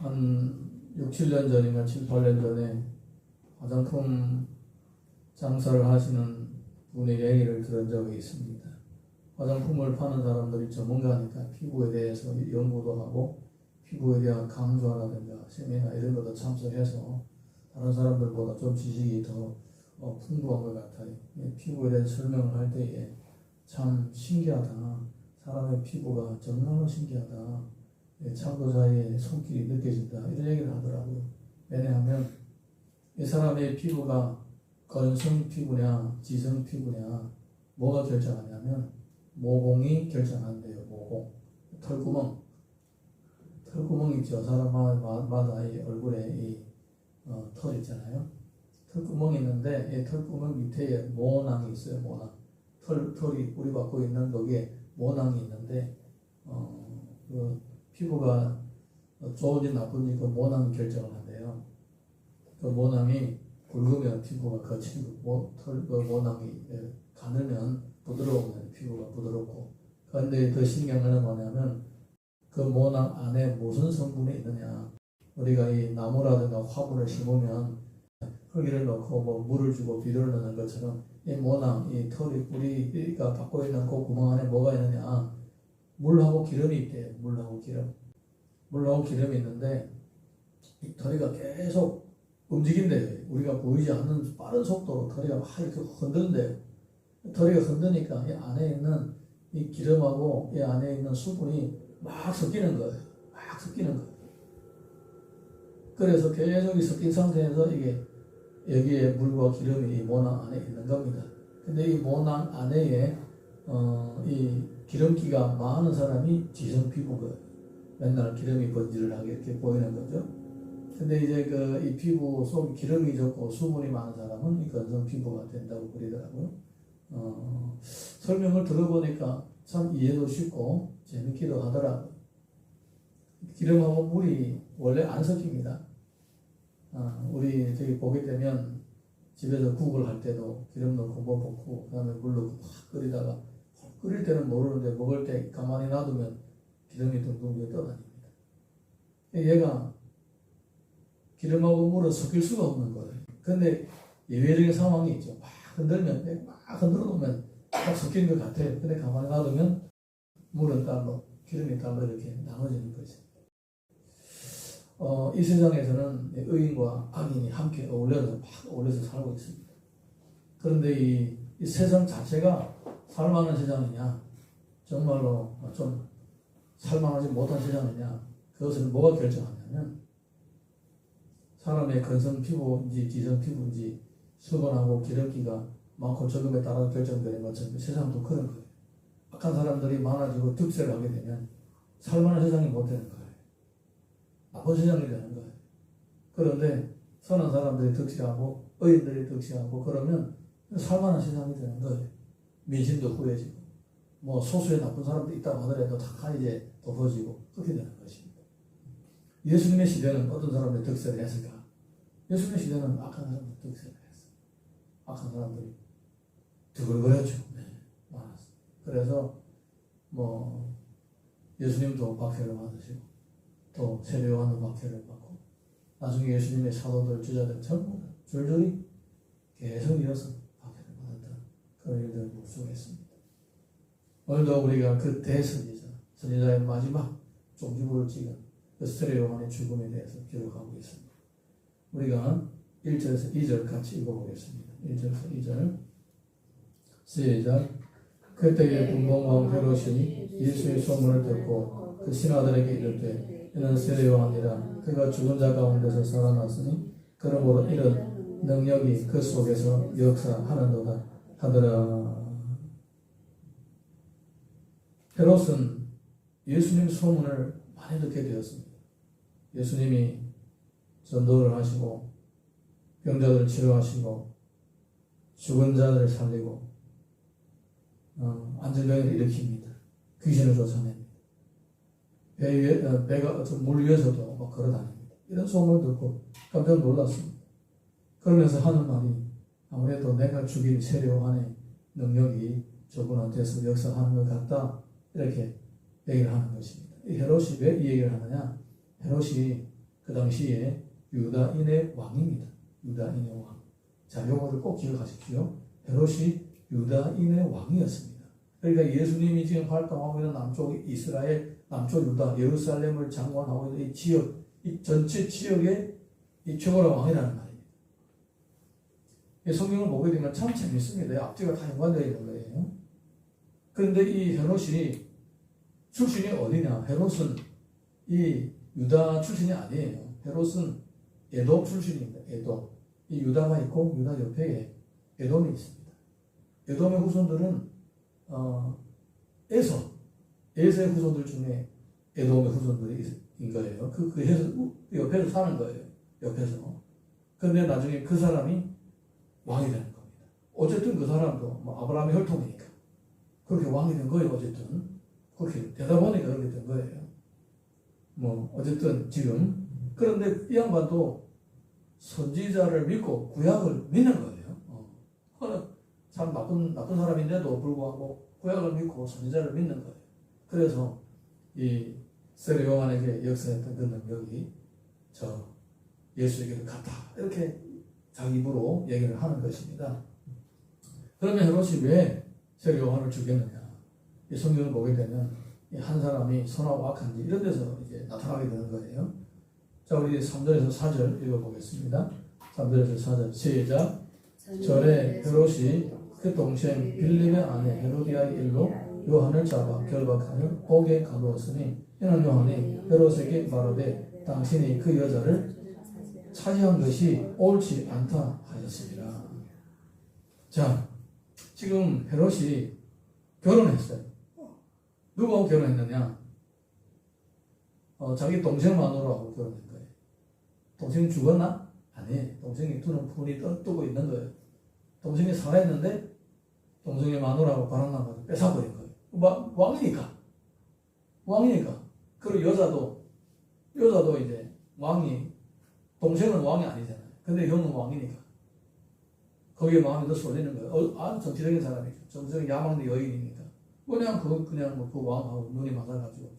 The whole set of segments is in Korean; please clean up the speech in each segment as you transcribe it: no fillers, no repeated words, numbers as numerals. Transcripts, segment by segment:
한 6, 7년 전인가 7, 8년 전에 화장품 장사를 하시는 분의 얘기를 들은 적이 있습니다. 화장품을 파는 사람들이 전문가니까 피부에 대해서 연구도 하고 피부에 대한 강좌라든가 세미나 이런 것도 참석해서 다른 사람들보다 좀 지식이 더 풍부한 것 같아요. 피부에 대한 설명을 할 때에 참 신기하다. 사람의 피부가 정말로 신기하다. 참고자의 손길이 느껴진다. 이런 얘기를 하더라고요. 왜냐하면 이 사람의 피부가 건성 피부냐 지성 피부냐 뭐가 결정하냐면 모공이 결정한대요. 모공. 털구멍 있죠. 사람마다 이 얼굴에 이 털 있잖아요. 털구멍이 있는데 이 털구멍 밑에 모낭이 있어요. 모낭. 털이 뿌리 받고 있는 거기에 모낭이 있는데 그 피부가 좋은지 나쁜지 그 모낭이 결정을 한대요. 그 모낭이 굵으면 피부가 거치고 그 모낭이 가늘면 부드러우면 피부가 부드럽고, 그런데 더 신기한 것은 뭐냐면 그 모낭 안에 무슨 성분이 있느냐. 우리가 이 나무라든가 화분을 심으면 흙을 넣고 뭐 물을 주고 비료를 넣는 것처럼 이 모낭, 이 털이 뿌리가 받고 있는 그 구멍 안에 뭐가 있느냐. 물하고 기름이 있대요. 물하고 기름이 있는데 이 털이가 계속 움직인대요. 우리가 보이지 않는 빠른 속도로 털이가 막 이렇게 흔든대요. 털이가 흔드니까 이 안에 있는 이 기름하고 이 안에 있는 수분이 막 섞이는 거예요. 그래서 계속 섞인 상태에서 이게 여기에 물과 기름이 이 모낭 안에 있는 겁니다. 근데 이 모낭 안에 이 기름기가 많은 사람이 지성 피부거예요. 맨날 기름이 번지르하게 이렇게 보이는 거죠. 근데 이제 이 피부 속에 기름이 적고 수분이 많은 사람은 이 건성 피부가 된다고 그러더라고요. 설명을 들어보니까 참 이해도 쉽고 재밌기도 하더라고요. 기름하고 물이 원래 안 섞입니다. 우리 저기 보게 되면 집에서 국을 할 때도 기름 넣고 뭐 볶고 그 다음에 물 넣고 확 끓이다가 끓일 때는 모르는데 먹을 때 가만히 놔두면 기름이 둥둥 떠다닙니다. 얘가 기름하고 물은 섞일 수가 없는 거예요. 근데 예외적인 상황이 있죠. 막 흔들면, 막 흔들어 놓으면 딱 섞인 것 같아요. 근데 가만히 놔두면 물은 따로, 기름이 따로 이렇게 나눠지는 거죠. 이 세상에서는 의인과 악인이 함께 어울려서 살고 있습니다. 그런데 이 세상 자체가 살만한 세상이냐, 정말로 좀 살만하지 못한 세상이냐, 그것은 뭐가 결정하냐면 사람의 건성 피부인지 지성 피부인지 수분하고 기름기가 많고 적음에 따라 결정되는 것처럼 세상도 그런 거예요. 악한 사람들이 많아지고 득세를 하게 되면 살만한 세상이 못 되는 거예요. 나쁜 세상이 되는 거예요. 그런데 선한 사람들이 득세하고 의인들이 득세하고 그러면 살만한 세상이 되는 거예요. 민심도 후해지고 뭐 소수의 나쁜 사람도 있다고 하더라도 다 이제 덮어지고 그렇게 되는 것입니다. 예수님의 시대는 어떤 사람들이 득세를 했을까? 예수님의 시대는 악한 사람들이 득세를 했어요. 악한 사람들이 드글거렸죠. 네, 많았어요. 그래서 뭐 예수님도 박해를 받으시고 또 세례요한도 박해를 받고 나중에 예수님의 사도들 제자들 전부 줄줄이 계속 이어서 박해를 받았던 그런 일들을 볼 수가 있습니다. 오늘도 우리가 그 선지자의 마지막 종지부를 찍은 그 세례요한의 죽음에 대해서 기록하고 있습니다. 우리가 1절에서 2절 같이 읽어보겠습니다. 1절에서 2절 시작. 그때에 분봉왕 헤롯이 예수의 소문을 듣고 그 신하들에게 이르되 이는 세례요한이라. 그가 죽은 자 가운데서 살아났으니 그러므로 이런 능력이 그 속에서 역사하는도다 하더라. 헤롯은 예수님 소문을 많이 듣게 되었습니다. 예수님이 전도를 하시고 병자들 치료하시고 죽은 자들 살리고 안전병을 일으킵니다. 귀신을 쫓아냅니다. 배가 물 위에서도 막 걸어다닙니다. 이런 소문을 듣고 깜짝 놀랐습니다. 그러면서 하는 말이 아무래도 내가 죽인 세례요한의 능력이 저분한테서 역사하는 것 같다, 이렇게 얘기를 하는 것입니다. 이 헤롯이 왜 이 얘기를 하느냐? 헤롯이 그 당시에 유다인의 왕입니다. 유다인의 왕. 자, 요거를 꼭 기억하십시오. 헤롯이 유다인의 왕이었습니다. 그러니까 예수님이 지금 활동하고 있는 남쪽 이스라엘, 남쪽 유다, 예루살렘을 장관하고 있는 이 지역, 이 전체 지역의 이 최고의 왕이라는 말입니다. 이 성경을 보게 되면 참 재밌습니다. 앞뒤가 다 연관되어 있는 거예요. 그런데 이 헤롯이 출신이 어디냐? 헤롯은 이 유다 출신이 아니에요. 헤롯은 에돔 출신입니다. 에돔. 이 유다가 있고 유다 옆에 에돔이 있습니다. 에돔의 후손들은 에서의 후손들 중에 에돔의 후손들인 거예요. 그 옆에서 사는 거예요. 옆에서. 그런데 나중에 그 사람이 왕이 되는 겁니다. 어쨌든 그 사람도 뭐 아브라함의 혈통이니까 그렇게 왕이 된 거예요. 어쨌든 그렇게 되다 보니까 그렇게 된 거예요. 뭐 어쨌든 지금 그런데 이 양반도 선지자를 믿고 구약을 믿는 거예요. 참 나쁜 사람인데도 불구하고 구약을 믿고 선지자를 믿는 거예요. 그래서 이 세례 요한에게 역사했던 그 능력이 저 예수에게도 같다. 이렇게 자기 입으로 얘기를 하는 것입니다. 그러면 헤롯이 왜 세례 요한을 죽였느냐? 이 성경을 보게 되면 한 사람이 선하고 악한지 이런 데서 이제 나타나게 되는 거예요. 자, 우리 3절에서 4절 읽어보겠습니다. 3절에서 4절 시작. 전에 헤롯이 그 동생 빌립의 아내 헤로디아의 일로 요한을 잡아 결박하여 옥에 가두었으니 이는 요한이 헤롯에게 말하되 당신이 그 여자를 차지한 것이 옳지 않다 하였습니다. 자, 지금 헤롯이 결혼했어요. 누구하고 결혼했느냐? 자기 동생 마누라하고 결혼한 거예요. 동생이 죽었나? 아니, 동생이 두는 분이 뜨고 있는 거예요. 동생이 살아있는데 동생의 마누라하고 바람나가지고 뺏어버린 거예요. 왕이니까. 그리고 여자도 이제 동생은 왕이 아니잖아요. 근데 형은 왕이니까. 거기에 마음이 더 쏠리는 거예요. 아주 정치적인 사람이죠. 정치적인 야망의 여인이니까. 그냥 그 왕하고 눈이 맞아가지고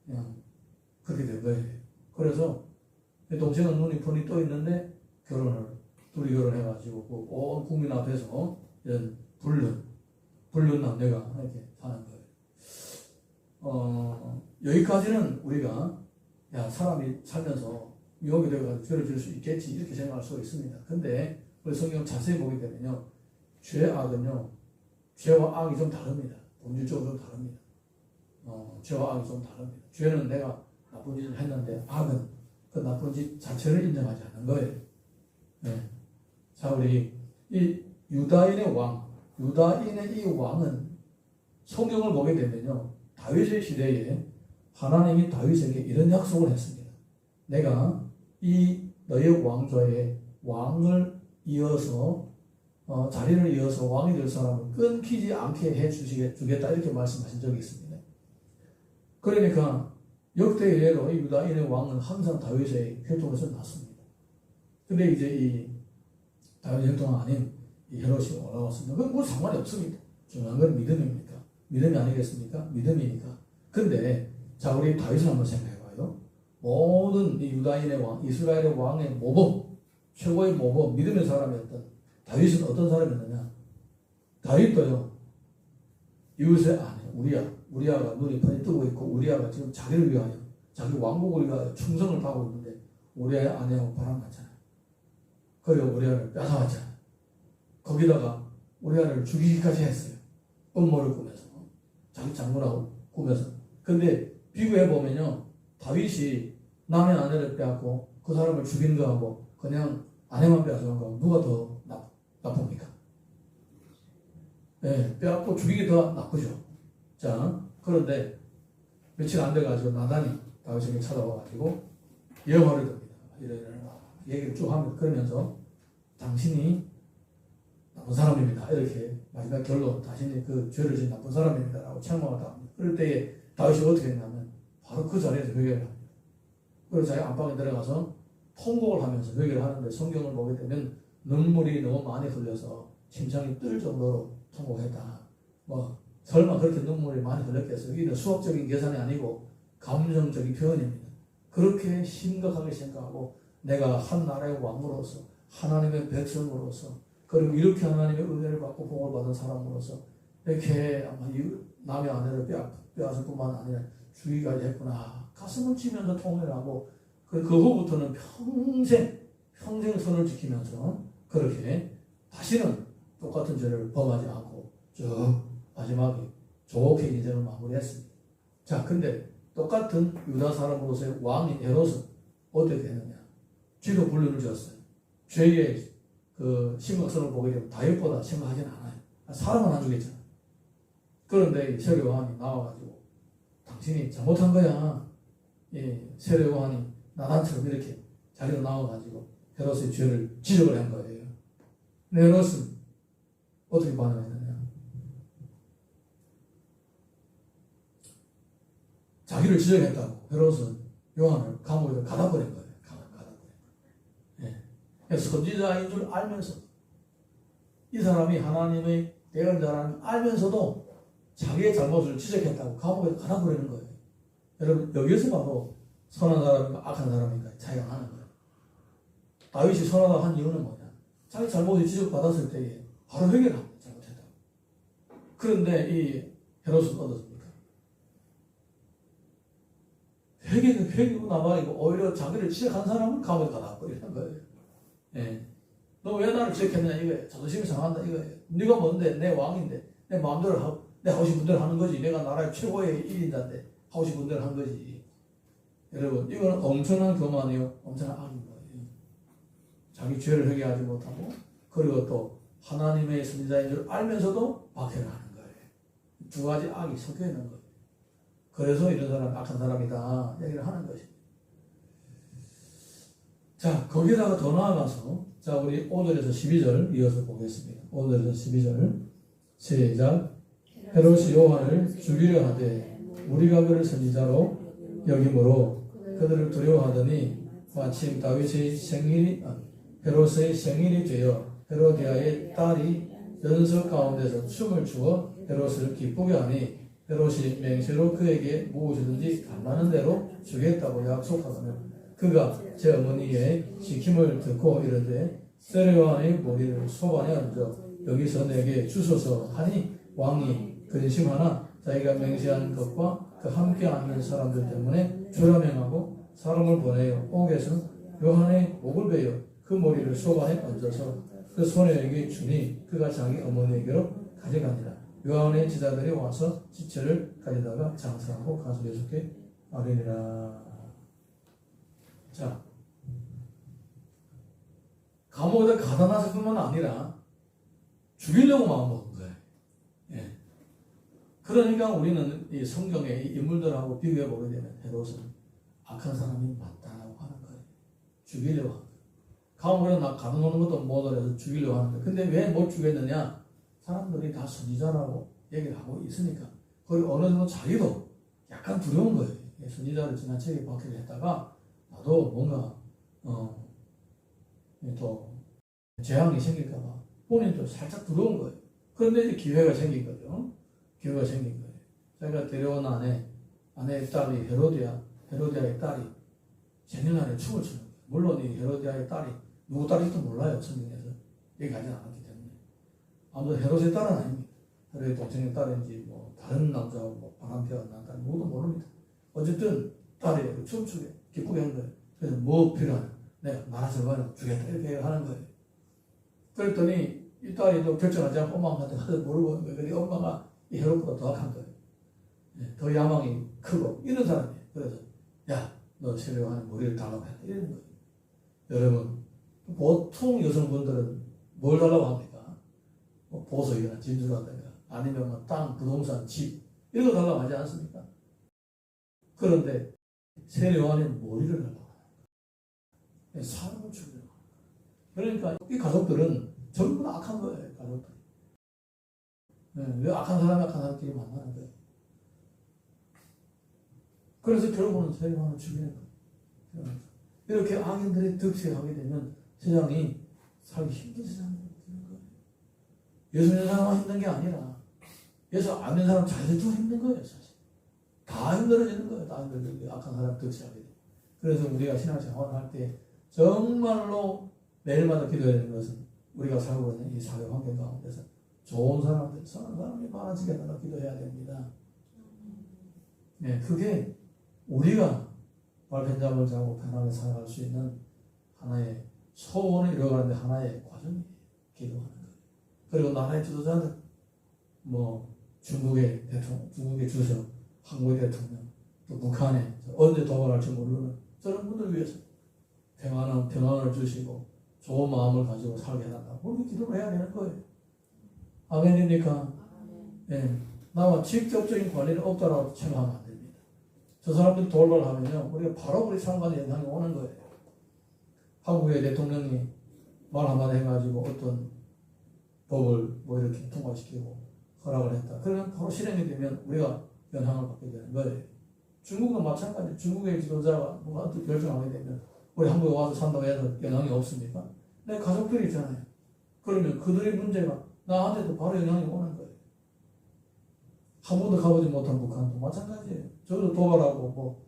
그냥 그렇게 된 거예요. 그래서 동생은 눈이 펀히 떠 있는데 둘이 결혼해가지고 온 국민 앞에서 이런 불륜 남녀가 이렇게 사는 거예요. 여기까지는 우리가 사람이 살면서 유혹이 되어가지고 죄를 지을 수 있겠지 이렇게 생각할 수가 있습니다. 근데 우리 성경을 자세히 보게 되면요, 죄와 악이 좀 다릅니다. 본질적으로 좀 다릅니다. 죄와 악이 좀 다릅니다. 죄는 내가 나쁜 짓을 했는데 악은 그 나쁜 짓 자체를 인정하지 않는 거예요. 네. 자, 우리 이 유다인의 이 왕은 성경을 보게 되면요, 다윗의 시대에 하나님이 다윗에게 이런 약속을 했습니다. 내가 이 너의 왕좌에 왕을 이어서 자리를 이어서 왕이 될 사람을 끊기지 않게 해주겠다 이렇게 말씀하신 적이 있습니다. 그러니까 역대 이래로 이 유다인의 왕은 항상 다윗의 혈통에서 났습니다. 근데 이제 이 다윗의 혈통 아닌 이 헤롯이 올라왔습니다. 그건 뭐 상관이 없습니다. 중요한 건 믿음입니까? 믿음이 아니겠습니까? 믿음이니까. 근데 자, 우리 다윗을 한번 생각해봐요. 모든 이 유다인의 왕, 이스라엘의 왕의 모범, 최고의 모범, 믿음의 사람이었던 다윗은 어떤 사람이었느냐? 다윗도요, 이웃의 아내 우리아가 눈이 펀히 뜨고 있고 우리아가 지금 자기를 위하여 자기 왕국을 위하여 충성을 다하고 있는데 우리아의 아내하고 바람났잖아요. 그리고 우리아를 뺏어왔잖아요. 거기다가 우리아를 죽이기까지 했어요. 음모를 꾸며서 자기 장군하고 꾸며서. 근데 비교해보면요, 다윗이 남의 아내를 빼앗고 그 사람을 죽인 거하고 그냥 아내만 빼앗은 거하고 누가 더 나쁩니까? 네, 빼앗고 죽이기 더 나쁘죠. 자, 그런데 며칠 안 돼가지고 나단이 다윗에게 찾아와가지고 예화를 듭니다. 이런 얘기를 쭉 하면서 그러면서 당신이 나쁜 사람입니다. 이렇게 마지막 결론, 당신이 그 죄를 지은 나쁜 사람입니다. 라고 책망을 합니다. 그럴 때에 다윗이 어떻게 했냐면 바로 그 자리에서 회개를 합니다. 그래서 자기 안방에 들어가서 통곡을 하면서 회개를 하는데 성경을 보게 되면 눈물이 너무 많이 흘려서 심장이 뜰 정도로 통곡했다. 설마 그렇게 눈물이 많이 흘렸겠어요? 이는 수학적인 계산이 아니고 감정적인 표현입니다. 그렇게 심각하게 생각하고 내가 한 나라의 왕으로서 하나님의 백성으로서 그리고 이렇게 하나님의 은혜를 받고 복을 받은 사람으로서 이렇게 아마 남의 아내를 빼앗을 뿐만 아니라 죽이기까지 했구나. 가슴을 치면서 통회를 하고 그 후부터는 평생 선을 지키면서 그렇게 다시는 똑같은 죄를 범하지 않고 쭉 마지막에 좋게 인생을 마무리했습니다. 자, 근데 똑같은 유다 사람으로서의 왕인 헤롯은 어떻게 되느냐? 쥐도 불륜을 지었어요. 죄의 그 심각성을 보게 되면 다윗보다 심각하진 않아요. 사람은 안 죽였잖아요. 그런데 세례 요한이 나와가지고 당신이 잘못한 거야. 예, 세례 요한이 나단처럼 이렇게 자기가 나와가지고 헤롯의 죄를 지적을 한 거예요. 근데 헤롯은 어떻게 반응했느냐? 자기를 지적했다고 헤롯은 요한을 감옥에 가다 버린 거예요. 예. 그래서 선지자인 줄 알면서 이 사람이 하나님의 예언자라는 알면서도 자기의 잘못을 지적했다고 감옥에 가다 버리는 거예요. 여러분 여기서 바로 선한 사람인가 악한 사람인가 차이가 나는 거예요. 다윗이 선하다 한 이유는 뭐냐? 자기 잘못을 지적받았을 때에 바로 회개를 합니다. 잘못했다고. 그런데 이 헤롯은 어떻습니까? 회개고 나발이고 오히려 자기를 지적한 사람은 감옥에 가다 버리는 거예요. 예. 너 왜 나를 지적했느냐 이거예요. 자존심이 상한다 이거예요. 네가 뭔데? 내 왕인데 내 마음대로 하고 내 하고 싶은 대로 하는 거지. 내가 나라의 최고의 1인자인데 하고 싶은 대로 하는 거지. 여러분 이거는 엄청난 교만이요. 엄청난 악인 거예요. 자기 죄를 회개하지 못하고 그리고 또 하나님의 선지자인 줄 알면서도 박해를 하는 거예요. 두 가지 악이 섞여 있는 거예요. 그래서 이런 사람이 악한 사람이다 얘기를 하는 것입니다. 자, 거기다가 더 나아가서 자 우리 5절에서 12절 이어서 보겠습니다. 5절에서 12절 시작. 헤롯이 요한을 죽이려 하되 우리가 그를 선지자로 여김으로 그들을 두려워하더니 마침 다윗의 헤롯의 생일이 되어 헤로디아의 딸이 연석 가운데서 춤을 추어 헤롯을 기쁘게 하니 헤롯이 맹세로 그에게 무엇이든지 달라는 대로 주겠다고 약속하더며 그가 제 어머니의 시킴을 듣고 이르되 세례 요한의 머리를 소반에 얹어 여기서 내게 주소서 하니 왕이 근심하나 자기가 맹세한 것과 그 함께 앉는 사람들 때문에 주라 명하고 사람을 보내어 옥에서 요한의 목을 베어 그 머리를 소반에 얹어서 그 소녀에게 주니 그가 자기 어머니에게로 가져가니라. 요한의 제자들이 와서 지체를 가져다가 장사하고 가서 예수께 아뢰니라. 자, 감옥에 가다 놨을 뿐만 아니라 죽이려고 마음먹은 거예요. 예. 그러니까 우리는 이 성경의 인물들하고 비교해 보게 되면 헤롯은 악한 사람이 맞다라고 하는 거예요. 죽이려고 하는 거예요. 감옥에 가둬놓는 것도 못하래서 죽이려고 하는 거예요. 근데 왜 못 죽였느냐? 사람들이 다 선지자라고 얘기를 하고 있으니까. 그리고 어느 정도 자기도 약간 두려운 거예요. 선지자를 지나치게 박해를 했다가 나도 뭔가 또 재앙이 생길까봐 본인도 살짝 두려운 거예요. 그런데 이제 기회가 생긴 거죠. 기회가 생긴 거예요. 자기가 데려온 아내의 딸이 헤로디아의 딸이 생일날에 춤을 추는 거예요. 물론 이 헤로디아의 딸이 누구 딸인지도 몰라요. 성경에서 얘기하지 않았기 때문에. 아무튼 헤롯의 딸은 아닙니다. 헤롯의 동생의 딸인지 뭐 다른 남자하고 뭐 바람피가 난 딸 누구도 모릅니다. 어쨌든 딸이 춤추게 기쁘게 한 거예요. 그래서 뭐 필요하냐? 내가 나라 절반을 주겠다 이렇게 하는 거예요. 그랬더니 이 딸이 또 결정하지 않고 엄마한테 가서 모르고 그랬더니 엄마가 이 헤롯보다 더 악한 거예요. 더 야망이 크고 이런 사람이에요. 그래서 야, 너 세례 요한의 머리를 달라고 해라 이런 거예요. 여러분 보통 여성분들은 뭘 달라고 합니까? 뭐 보석이나 진주라든가 아니면 뭐 땅, 부동산, 집 이런 거 달라고 하지 않습니까? 그런데 세례 요한의 머리를 달라고 해요. 사람을 죽이려고. 그러니까 이 가족들은 전부 다 악한 거예요. 가족들. 왜 악한 사람끼리 만나는 거예요. 그래서 결국은 세례 요한을 죽이는 거예요. 이렇게 악인들이 득세하게 되면 세상이 살기 힘든 세상이 되는 거예요. 예수 믿는 사람만 힘든 게 아니라 예수 안 믿는 사람 자기도 힘든 거예요. 사실 다 힘들어지는 거예요. 다 힘들어지는 악한 사람 득세하게 돼요. 그래서 우리가 신앙생활을 할 때 정말로 매일마다 기도해야 되는 것은 우리가 살고 있는 이 사회 환경 가운데서 좋은 사람들, 선한 사람이 많아지게 달라 기도해야 됩니다. 네, 그게 우리가 발편잡을 자고 편하게 살아갈 수 있는 하나의 소원을 이루어가는데 하나의 과정이에요. 기도하는 거예요. 그리고 나라의 지도자들, 중국의 대통령, 중국의 주석, 한국의 대통령, 또 북한에 언제 도발할지 모르는 저런 분들 위해서 평안을 주시고 좋은 마음을 가지고 살게 해달라. 우리 기도를 해야 되는 거예요. 아멘입니까? 네. 나와 직접적인 관리는 없다라고 생각하면 안 됩니다. 저 사람들이 돌발하면요, 우리가 바로 우리 삶과 영향이 오는 거예요. 한국의 대통령이 말 한마디 해가지고 어떤 법을 이렇게 통과시키고 허락을 했다. 그러면 바로 실행이 되면 우리가 영향을 받게 되는 거예요. 중국은 마찬가지. 중국의 지도자가 뭔가 또 결정하게 되면 우리 한국에 와서 산다고 해서 영향이 없습니까? 내 가족들이 있잖아요. 그러면 그들의 문제가 나한테도 바로 영향이 오는 거예요. 한 번도 가보지 못한 북한도 마찬가지예요. 저도 도발하고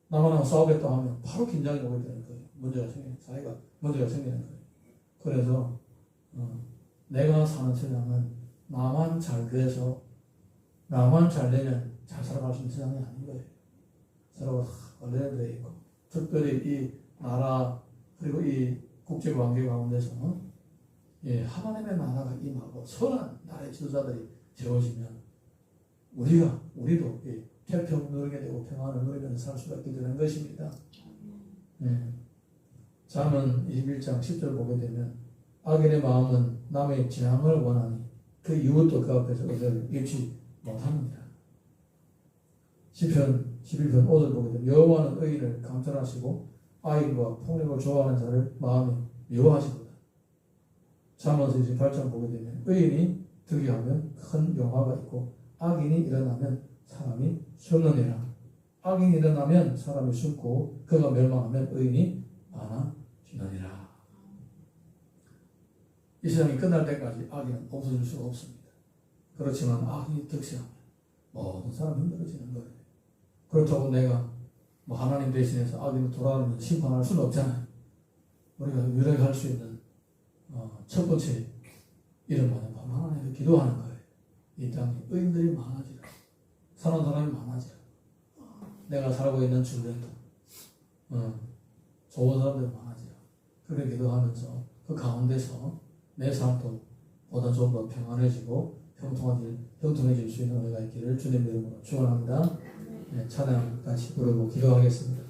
남한하고 싸우겠다 하면 바로 긴장이 오게 되는 거예요. 사회가 문제가 생기는 거예요. 그래서 내가 사는 세상은 나만 잘 돼서 나만 잘 되면 잘 살아갈 수 있는 세상이 아닌 거예요. 서로가 원래는 되어 있고, 특별히 이 나라 그리고 이 국제관계 가운데서는 하나님의 나라가 임하고 선한 나라의 지도자들이 세워지면 우리도 태평을 누리게 되고 평안을 누리면서 살 수가 있게 되는 것입니다. 잠언 21장 10절 보게 되면 악인의 마음은 남의 재앙을 원하니 그 이웃도 그 앞에서 의를 잃지 못합니다. 시편 11편 5절 보게 되면 여호와는 의인을 감찰하시고 악인과 폭력을 좋아하는 자를 마음에 미워하시도다. 잠언서 28장 보게 되면 의인이 득이하면 큰 영화가 있고 악인이 일어나면 사람이 숨느니라. 악인이 일어나면 사람이 숨고 그가 멸망하면 의인이 많아지느니라. 이 세상이 끝날 때까지 악인은 없어질 수가 없습니다. 그렇지만 악인이 득세하면 모든 사람이 힘들어지는 거예요. 그렇다고 내가 하나님 대신해서 악인을 돌아오면 심판할 수는 없잖아요. 우리가 유일하게 할 수 있는 첫 번째 이름은 바로 하나님께 기도하는 거예요. 이 땅에 의인들이 많아지라. 선한 사람이 많아지라. 내가 살고 있는 주변도 좋은 사람들이 많아지라. 그렇게 기도하면서 그 가운데서 내 삶도 보다 좀 더 평안해지고 형통해질 수 있는 은혜가 있기를 주님 이름으로 축원합니다. 찬양 같이 부르고 기도하겠습니다.